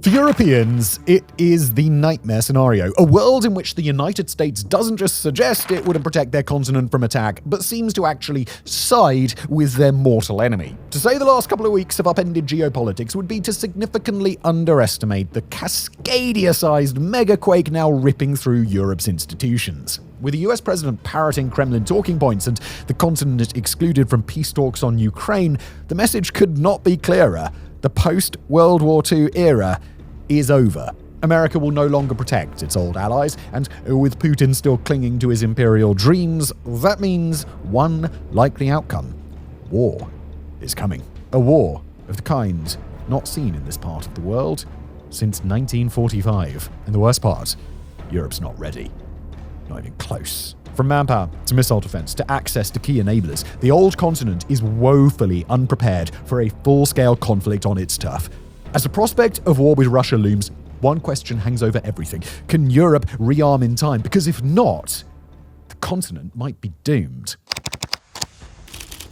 For Europeans, it is the nightmare scenario, a world in which the United States doesn't just suggest it wouldn't protect their continent from attack, but seems to actually side with their mortal enemy. To say the last couple of weeks have upended geopolitics would be to significantly underestimate the Cascadia-sized megaquake now ripping through Europe's institutions. With the US president parroting Kremlin talking points and the continent excluded from peace talks on Ukraine, the message could not be clearer. The post-World War II era is over. America will no longer protect its old allies, and with Putin still clinging to his imperial dreams, that means one likely outcome. War is coming. A war of the kind not seen in this part of the world since 1945. And the worst part, Europe's not ready. Not even close. From manpower to missile defense to access to key enablers, the old continent is woefully unprepared for a full-scale conflict on its turf. As the prospect of war with Russia looms, one question hangs over everything. Can Europe rearm in time? Because if not, the continent might be doomed.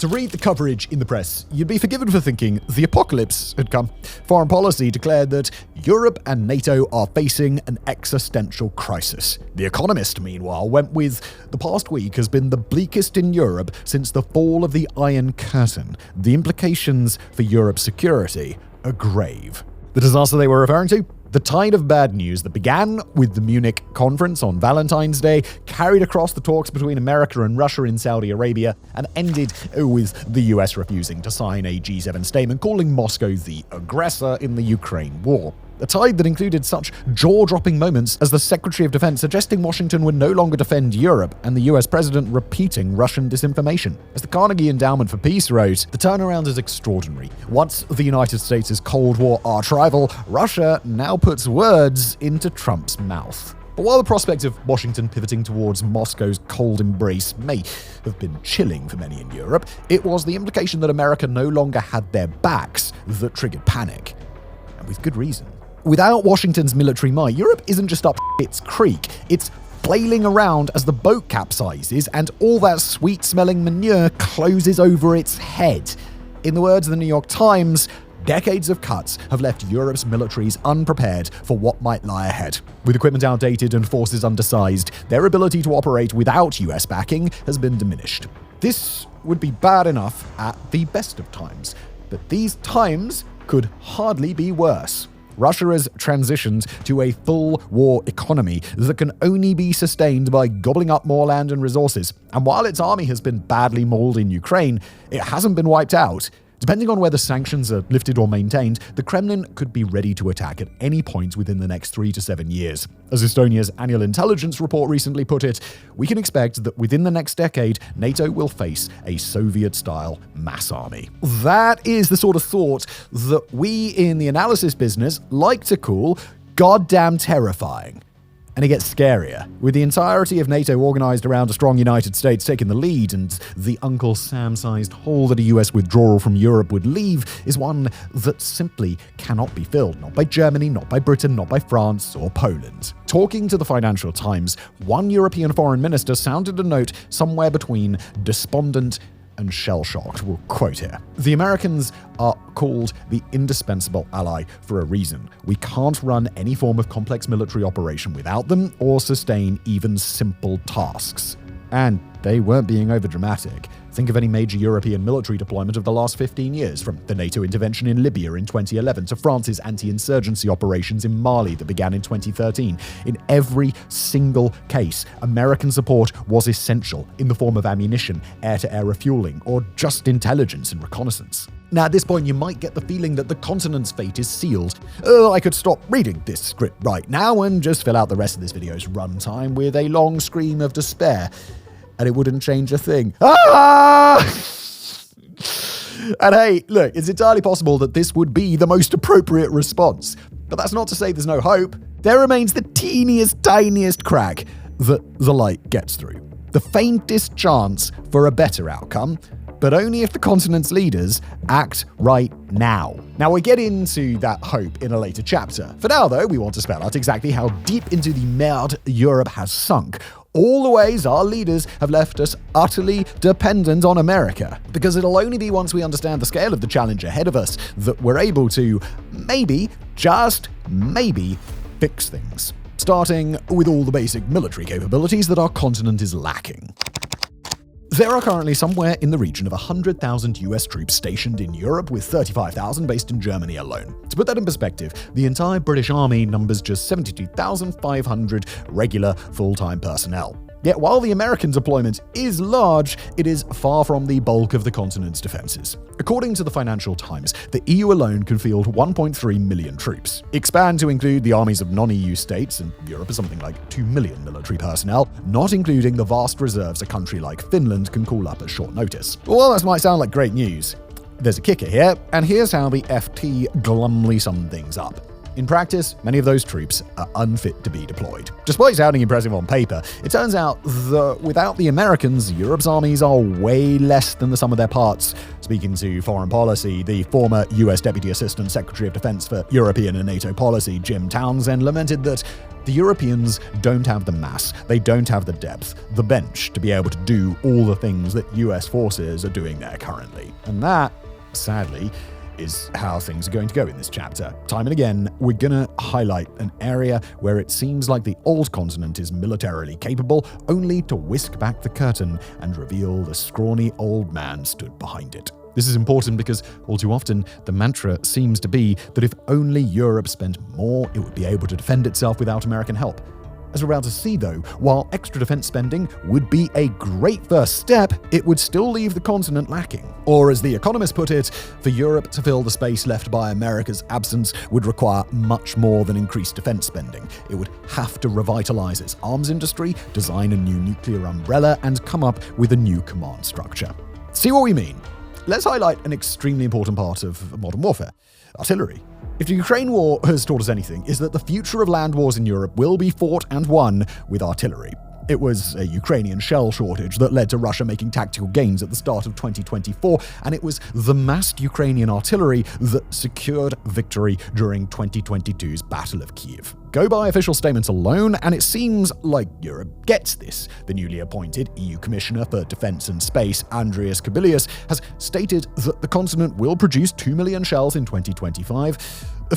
To read the coverage in the press, you'd be forgiven for thinking the apocalypse had come. Foreign policy declared that Europe and NATO are facing an existential crisis. The Economist, meanwhile, went with the past week has been the bleakest in Europe since the fall of the Iron Curtain. The implications for Europe's security are grave. The disaster they were referring to? The tide of bad news that began with the Munich conference on Valentine's Day, carried across the talks between America and Russia in Saudi Arabia, and ended with the US refusing to sign a G7 statement calling Moscow the aggressor in the Ukraine war. A tide that included such jaw-dropping moments as the Secretary of Defense suggesting Washington would no longer defend Europe and the US president repeating Russian disinformation. As the Carnegie Endowment for Peace wrote, the turnaround is extraordinary. Once the United States' Cold War arch-rival, Russia now puts words into Trump's mouth. But while the prospect of Washington pivoting towards Moscow's cold embrace may have been chilling for many in Europe, it was the implication that America no longer had their backs that triggered panic. And with good reason. Without Washington's military might, Europe isn't just up its creek, it's flailing around as the boat capsizes and all that sweet-smelling manure closes over its head. In the words of the New York Times, decades of cuts have left Europe's militaries unprepared for what might lie ahead. With equipment outdated and forces undersized, their ability to operate without US backing has been diminished. This would be bad enough at the best of times, but these times could hardly be worse. Russia has transitioned to a full war economy that can only be sustained by gobbling up more land and resources. And while its army has been badly mauled in Ukraine, it hasn't been wiped out. Depending on whether sanctions are lifted or maintained, the Kremlin could be ready to attack at any point within the next 3 to 7 years. As Estonia's annual intelligence report recently put it, we can expect that within the next decade, NATO will face a Soviet-style mass army. That is the sort of thought that we in the analysis business like to call goddamn terrifying. And it gets scarier. With the entirety of NATO organized around a strong United States taking the lead, and the Uncle Sam-sized hole that a US withdrawal from Europe would leave is one that simply cannot be filled. Not by Germany, not by Britain, not by France or Poland. Talking to the Financial Times, one European foreign minister sounded a note somewhere between despondent and shell-shocked. We'll quote here. The Americans are called the indispensable ally for a reason. We can't run any form of complex military operation without them or sustain even simple tasks. And they weren't being overdramatic. Think of any major European military deployment of the last 15 years, from the NATO intervention in Libya in 2011 to France's anti-insurgency operations in Mali that began in 2013. In every single case, American support was essential in the form of ammunition, air-to-air refueling, or just intelligence and reconnaissance. Now, at this point, you might get the feeling that the continent's fate is sealed. I could stop reading this script right now and just fill out the rest of this video's runtime with a long scream of despair. And it wouldn't change a thing. Ah! And hey, look, it's entirely possible that this would be the most appropriate response. But that's not to say there's no hope. There remains the teeniest, tiniest crack that the light gets through. The faintest chance for a better outcome, but only if the continent's leaders act right now. Now, we'll get into that hope in a later chapter. For now, though, we want to spell out exactly how deep into the merde Europe has sunk. All the ways our leaders have left us utterly dependent on America. Because it'll only be once we understand the scale of the challenge ahead of us that we're able to, maybe, just maybe, fix things. Starting with all the basic military capabilities that our continent is lacking. There are currently somewhere in the region of 100,000 US troops stationed in Europe, with 35,000 based in Germany alone. To put that in perspective, the entire British Army numbers just 72,500 regular full-time personnel. Yet while the American deployment is large, it is far from the bulk of the continent's defenses. According to the Financial Times, the EU alone can field 1.3 million troops. Expand to include the armies of non-EU states, and Europe is something like 2 million military personnel, not including the vast reserves a country like Finland can call up at short notice. While that might sound like great news, there's a kicker here, and here's how the FT glumly summed things up. In practice, many of those troops are unfit to be deployed. Despite sounding impressive on paper, it turns out that without the Americans, Europe's armies are way less than the sum of their parts. Speaking to Foreign Policy, the former US Deputy Assistant Secretary of Defense for European and NATO Policy, Jim Townsend, lamented that the Europeans don't have the mass, they don't have the depth, the bench to be able to do all the things that US forces are doing there currently. And that, sadly, is how things are going to go in this chapter. Time and again, we're gonna highlight an area where it seems like the old continent is militarily capable, only to whisk back the curtain and reveal the scrawny old man stood behind it. This is important because all too often, the mantra seems to be that if only Europe spent more, it would be able to defend itself without American help. As we're about to see though, while extra defense spending would be a great first step, it would still leave the continent lacking. Or as The Economist put it, for Europe to fill the space left by America's absence would require much more than increased defense spending. It would have to revitalize its arms industry, design a new nuclear umbrella, and come up with a new command structure. See what we mean? Let's highlight an extremely important part of modern warfare: artillery. If the Ukraine war has taught us anything, is that the future of land wars in Europe will be fought and won with artillery. It was a Ukrainian shell shortage that led to Russia making tactical gains at the start of 2024, and it was the massed Ukrainian artillery that secured victory during 2022's Battle of Kyiv. Go by official statements alone, and it seems like Europe gets this. The newly appointed EU Commissioner for Defence and Space, Andrius Kubilius, has stated that the continent will produce 2 million shells in 2025,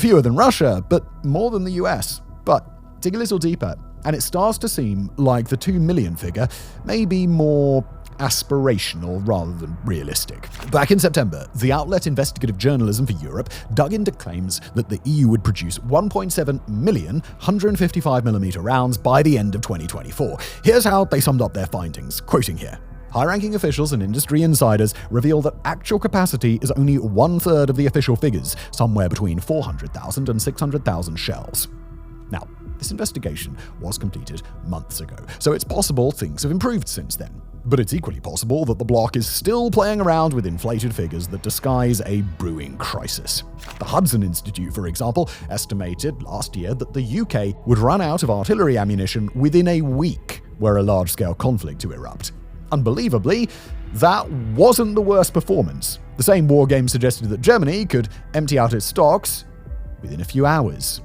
fewer than Russia, but more than the US. But dig a little deeper, and it starts to seem like the 2 million figure may be more aspirational rather than realistic. Back in September, the outlet Investigative Journalism for Europe dug into claims that the EU would produce 1.7 million 155mm rounds by the end of 2024. Here's how they summed up their findings, quoting here. High-ranking officials and industry insiders reveal that actual capacity is only 1/3 of the official figures, somewhere between 400,000 and 600,000 shells. Now, this investigation was completed months ago, so it's possible things have improved since then. But it's equally possible that the bloc is still playing around with inflated figures that disguise a brewing crisis. The Hudson Institute, for example, estimated last year that the UK would run out of artillery ammunition within a week were a large-scale conflict to erupt. Unbelievably, that wasn't the worst performance. The same war game suggested that Germany could empty out its stocks within a few hours.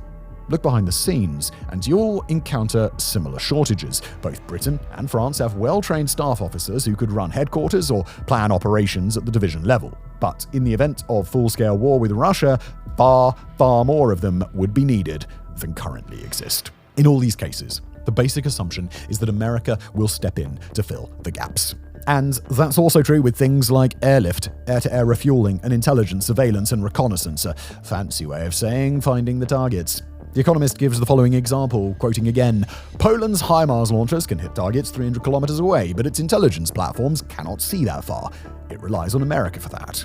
Look behind the scenes, and you'll encounter similar shortages. Both Britain and France have well-trained staff officers who could run headquarters or plan operations at the division level. But in the event of full-scale war with Russia, far, far more of them would be needed than currently exist. In all these cases, the basic assumption is that America will step in to fill the gaps. And that's also true with things like airlift, air-to-air refueling, and intelligence, surveillance, and reconnaissance, a fancy way of saying finding the targets. The Economist gives the following example, quoting again, Poland's HIMARS launchers can hit targets 300 kilometers away, but its intelligence platforms cannot see that far. It relies on America for that.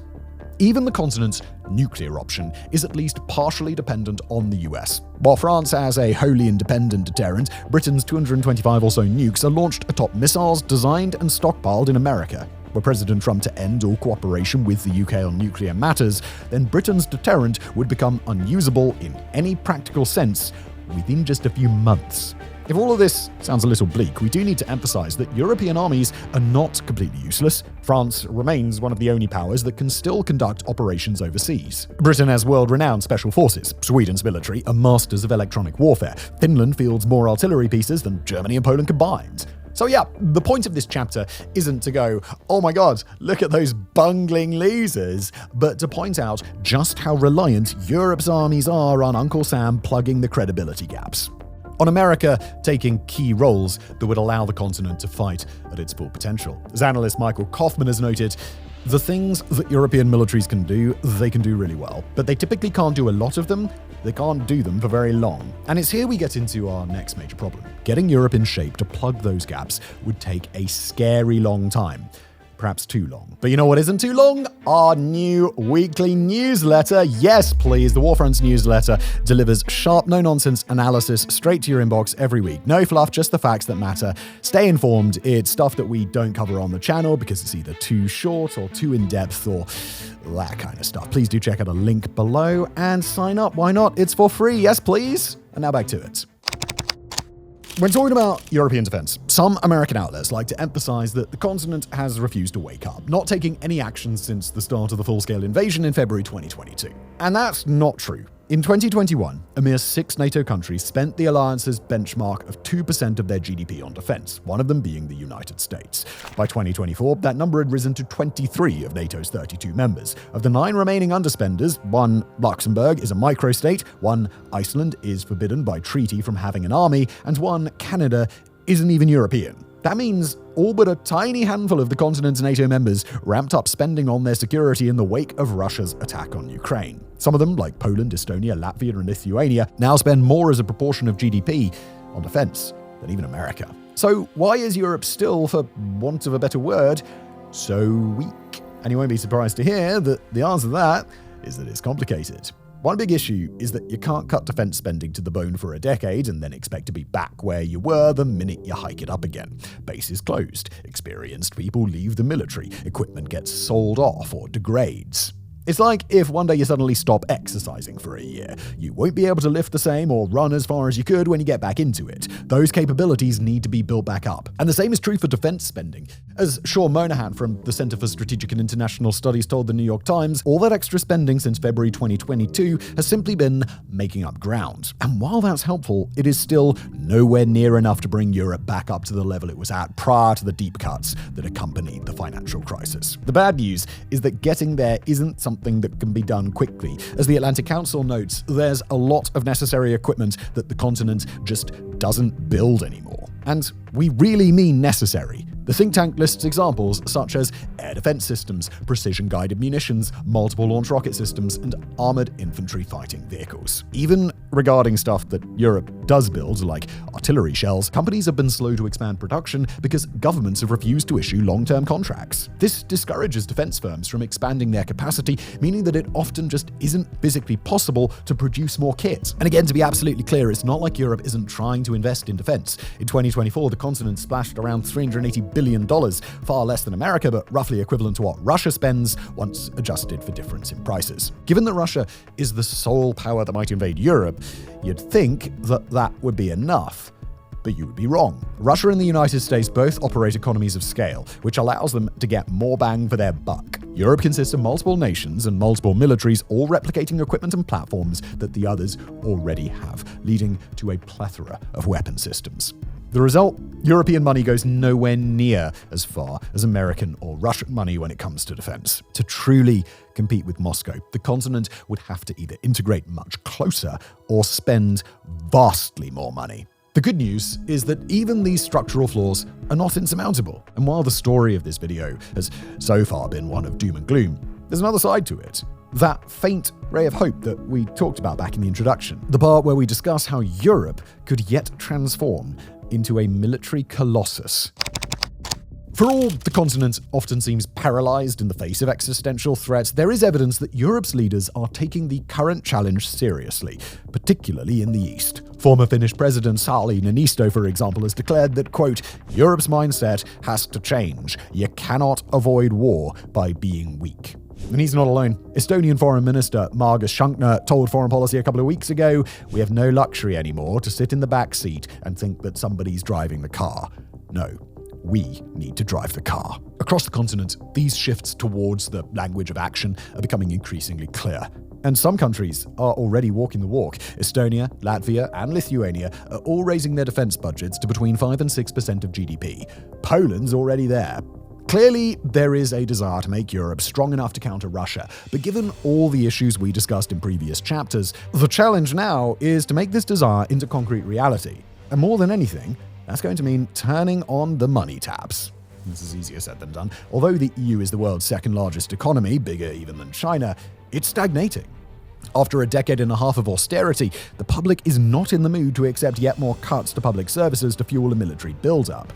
Even the continent's nuclear option is at least partially dependent on the US. While France has a wholly independent deterrent, Britain's 225 or so nukes are launched atop missiles designed and stockpiled in America. Were President Trump to end all cooperation with the UK on nuclear matters, then Britain's deterrent would become unusable in any practical sense within just a few months. If all of this sounds a little bleak, we do need to emphasize that European armies are not completely useless. France remains one of the only powers that can still conduct operations overseas. Britain has world-renowned special forces. Sweden's military are masters of electronic warfare. Finland fields more artillery pieces than Germany and Poland combined. So yeah, the point of this chapter isn't to go, oh my god, look at those bungling losers, but to point out just how reliant Europe's armies are on Uncle Sam plugging the credibility gaps. On America taking key roles that would allow the continent to fight at its full potential. As analyst Michael Kaufman has noted, the things that European militaries can do, they can do really well, but they typically can't do a lot of them. They can't do them for very long. And it's here we get into our next major problem. Getting Europe in shape to plug those gaps would take a scary long time. Perhaps too long. But you know what isn't too long? Our new weekly newsletter. Yes, please. The WarFronts newsletter delivers sharp, no-nonsense analysis straight to your inbox every week. No fluff, just the facts that matter. Stay informed. It's stuff that we don't cover on the channel because it's either too short or too in-depth or that kind of stuff. Please do check out a link below and sign up. Why not? It's for free. Yes, please. And now back to it. When talking about European defense, some American outlets like to emphasize that the continent has refused to wake up, not taking any action since the start of the full-scale invasion in February 2022. And that's not true. In 2021, a mere 6 NATO countries spent the alliance's benchmark of 2% of their GDP on defense, one of them being the United States. By 2024, that number had risen to 23 of NATO's 32 members. Of the 9 remaining underspenders, 1 Luxembourg is a microstate, 1 Iceland is forbidden by treaty from having an army, and 1 Canada isn't even European. That means all but a tiny handful of the continent's NATO members ramped up spending on their security in the wake of Russia's attack on Ukraine. Some of them, like Poland, Estonia, Latvia, and Lithuania, now spend more as a proportion of GDP on defense than even America. So why is Europe still, for want of a better word, so weak? And you won't be surprised to hear that the answer to that is that it's complicated. One big issue is that you can't cut defense spending to the bone for a decade and then expect to be back where you were the minute you hike it up again. Bases closed, experienced people leave the military, equipment gets sold off or degrades. It's like if one day you suddenly stop exercising for a year. You won't be able to lift the same or run as far as you could when you get back into it. Those capabilities need to be built back up. And the same is true for defense spending. As Sean Monahan from the Center for Strategic and International Studies told the New York Times, all that extra spending since February 2022 has simply been making up ground. And while that's helpful, it is still nowhere near enough to bring Europe back up to the level it was at prior to the deep cuts that accompanied the financial crisis. The bad news is that getting there isn't something that can be done quickly. As the Atlantic Council notes, there's a lot of necessary equipment that the continent just doesn't build anymore. And we really mean necessary. The think tank lists examples such as air defense systems, precision-guided munitions, multiple launch rocket systems, and armored infantry fighting vehicles. Even regarding stuff that Europe does build, like artillery shells, companies have been slow to expand production because governments have refused to issue long-term contracts. This discourages defense firms from expanding their capacity, meaning that it often just isn't physically possible to produce more kit. And again, to be absolutely clear, it's not like Europe isn't trying to invest in defense. In 2024, the continent splashed around $380 billion, far less than America, but roughly equivalent to what Russia spends once adjusted for difference in prices. Given that Russia is the sole power that might invade Europe, you'd think that that would be enough. But you would be wrong. Russia and the United States both operate economies of scale, which allows them to get more bang for their buck. Europe consists of multiple nations and multiple militaries, all replicating equipment and platforms that the others already have, leading to a plethora of weapon systems. The result? European money goes nowhere near as far as American or Russian money when it comes to defense. To truly compete with Moscow, the continent would have to either integrate much closer or spend vastly more money. The good news is that even these structural flaws are not insurmountable. And while the story of this video has so far been one of doom and gloom, there's another side to it. That faint ray of hope that we talked about back in the introduction. The part where we discuss how Europe could yet transform into a military colossus. For all the continent often seems paralyzed in the face of existential threats, there is evidence that Europe's leaders are taking the current challenge seriously, particularly in the East. Former Finnish President Sauli Niinisto, for example, has declared that, quote, Europe's mindset has to change. You cannot avoid war by being weak. And he's not alone. Estonian Foreign Minister Margus Schunkner told Foreign Policy a couple of weeks ago, "We have no luxury anymore to sit in the back seat and think that somebody's driving the car. No, we need to drive the car." Across the continent, these shifts towards the language of action are becoming increasingly clear. And some countries are already walking the walk. Estonia, Latvia, and Lithuania are all raising their defense budgets to between 5 and 6% of GDP. Poland's already there. Clearly, there is a desire to make Europe strong enough to counter Russia, but given all the issues we discussed in previous chapters, the challenge now is to make this desire into concrete reality. And more than anything, that's going to mean turning on the money taps. This is easier said than done. Although the EU is the world's second largest economy, bigger even than China, it's stagnating. After a decade and a half of austerity, the public is not in the mood to accept yet more cuts to public services to fuel a military build-up.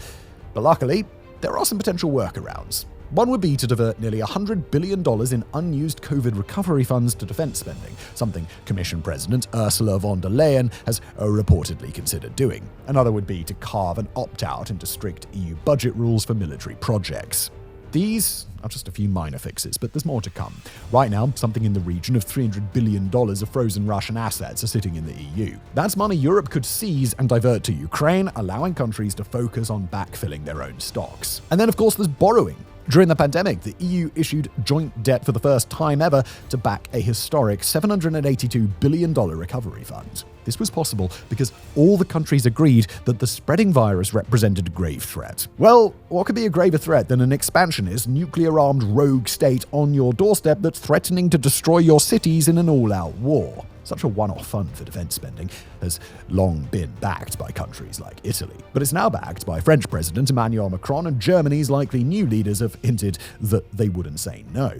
But luckily, there are some potential workarounds. One would be to divert nearly $100 billion in unused COVID recovery funds to defense spending, something Commission President Ursula von der Leyen has reportedly considered doing. Another would be to carve an opt-out into strict EU budget rules for military projects. These are just a few minor fixes, but there's more to come. Right now, something in the region of $300 billion of frozen Russian assets are sitting in the EU. That's money Europe could seize and divert to Ukraine, allowing countries to focus on backfilling their own stocks. And then, of course, there's borrowing. During the pandemic, the EU issued joint debt for the first time ever to back a historic $782 billion recovery fund. This was possible because all the countries agreed that the spreading virus represented a grave threat. Well, what could be a graver threat than an expansionist, nuclear-armed rogue state on your doorstep that's threatening to destroy your cities in an all-out war? Such a one-off fund for defense spending has long been backed by countries like Italy. But it's now backed by French President Emmanuel Macron, and Germany's likely new leaders have hinted that they wouldn't say no.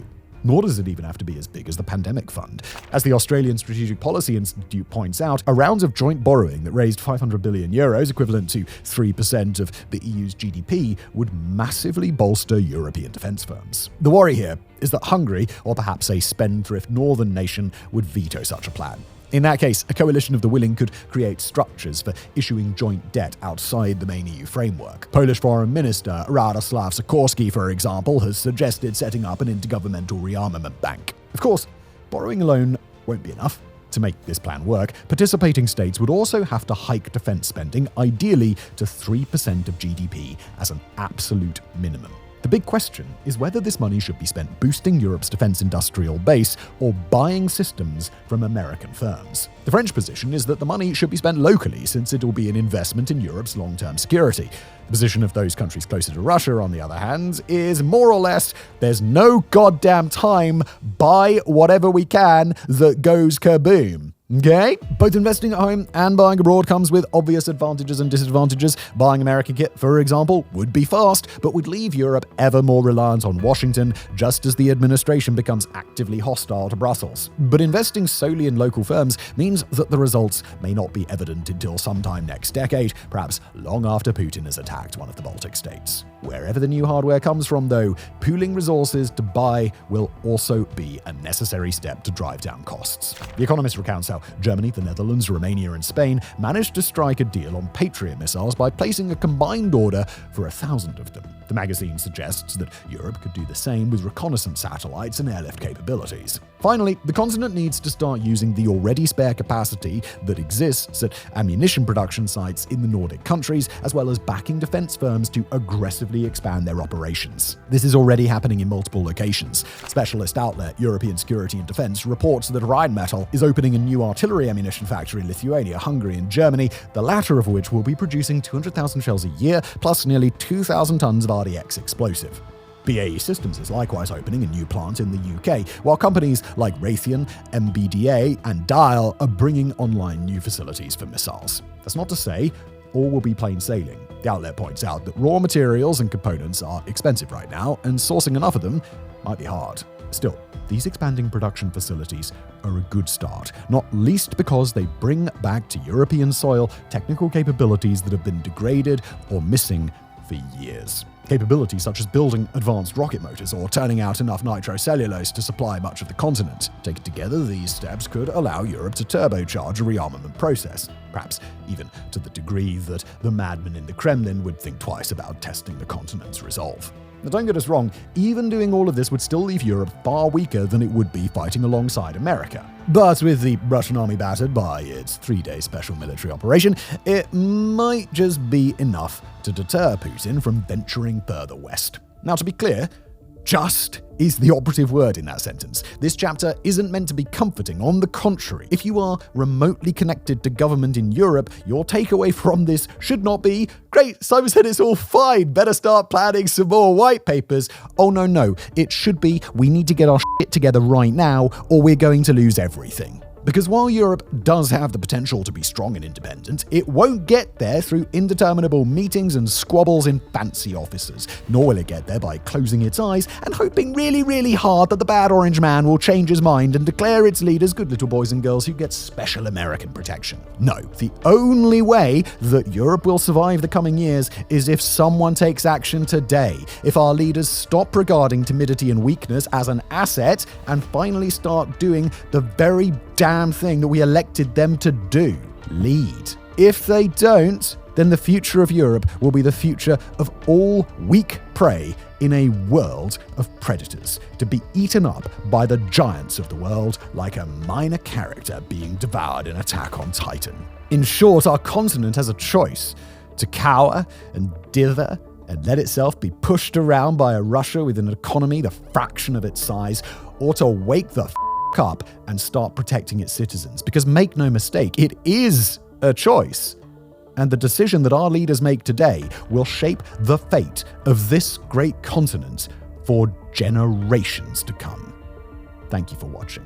Nor does it even have to be as big as the pandemic fund. As the Australian Strategic Policy Institute points out, a round of joint borrowing that raised €500 billion, equivalent to 3% of the EU's GDP, would massively bolster European defense firms. The worry here is that Hungary, or perhaps a spendthrift northern nation, would veto such a plan. In that case, a coalition of the willing could create structures for issuing joint debt outside the main EU framework. Polish Foreign Minister Radoslaw Sikorski, for example, has suggested setting up an intergovernmental rearmament bank. Of course, borrowing alone won't be enough. To make this plan work, participating states would also have to hike defense spending, ideally to 3% of GDP as an absolute minimum. The big question is whether this money should be spent boosting Europe's defense industrial base or buying systems from American firms. The French position is that the money should be spent locally, since it will be an investment in Europe's long-term security. The position of those countries closer to Russia, on the other hand, is more or less, there's no goddamn time, buy whatever we can that goes kaboom. Okay? Both investing at home and buying abroad comes with obvious advantages and disadvantages. Buying American kit, for example, would be fast, but would leave Europe ever more reliant on Washington, just as the administration becomes actively hostile to Brussels. But investing solely in local firms means that the results may not be evident until sometime next decade, perhaps long after Putin has attacked one of the Baltic states. Wherever the new hardware comes from, though, pooling resources to buy will also be a necessary step to drive down costs. The Economist recounts how Germany, the Netherlands, Romania, and Spain managed to strike a deal on Patriot missiles by placing a combined order for 1,000 of them. The magazine suggests that Europe could do the same with reconnaissance satellites and airlift capabilities. Finally, the continent needs to start using the already spare capacity that exists at ammunition production sites in the Nordic countries, as well as backing defense firms to aggressively expand their operations. This is already happening in multiple locations. Specialist outlet European Security and Defense reports that Rheinmetall is opening a new artillery ammunition factory in Lithuania, Hungary, and Germany, the latter of which will be producing 200,000 shells a year, plus nearly 2,000 tons of RDX explosive. BAE Systems is likewise opening a new plant in the UK, while companies like Raytheon, MBDA, and Dial are bringing online new facilities for missiles. That's not to say all will be plain sailing. The outlet points out that raw materials and components are expensive right now, and sourcing enough of them might be hard. Still, these expanding production facilities are a good start, not least because they bring back to European soil technical capabilities that have been degraded or missing for years. Capabilities such as building advanced rocket motors or turning out enough nitrocellulose to supply much of the continent. Taken together, these steps could allow Europe to turbocharge a rearmament process. perhaps even to the degree that the madmen in the Kremlin would think twice about testing the continent's resolve. Now, don't get us wrong, even doing all of this would still leave Europe far weaker than it would be fighting alongside America. But with the Russian army battered by its 3-day special military operation, it might just be enough to deter Putin from venturing further west. Now, to be clear, just is the operative word in that sentence. This chapter isn't meant to be comforting. On the contrary, if you are remotely connected to government in Europe, your takeaway from this should not be, great, Simon said it's all fine, better start planning some more white papers. Oh no. It should be, we need to get our shit together right now, or we're going to lose everything. Because while Europe does have the potential to be strong and independent, it won't get there through indeterminable meetings and squabbles in fancy offices, nor will it get there by closing its eyes and hoping really, really hard that the bad orange man will change his mind and declare its leaders good little boys and girls who get special American protection. No, the only way that Europe will survive the coming years is if someone takes action today, if our leaders stop regarding timidity and weakness as an asset and finally start doing the very damn thing that we elected them to do, lead. If they don't, then the future of Europe will be the future of all weak prey in a world of predators, to be eaten up by the giants of the world like a minor character being devoured in Attack on Titan. In short, our continent has a choice: to cower and dither and let itself be pushed around by a Russia with an economy the fraction of its size, or to wake the up and start protecting its citizens. Because make no mistake, it is a choice. And the decision that our leaders make today will shape the fate of this great continent for generations to come. Thank you for watching.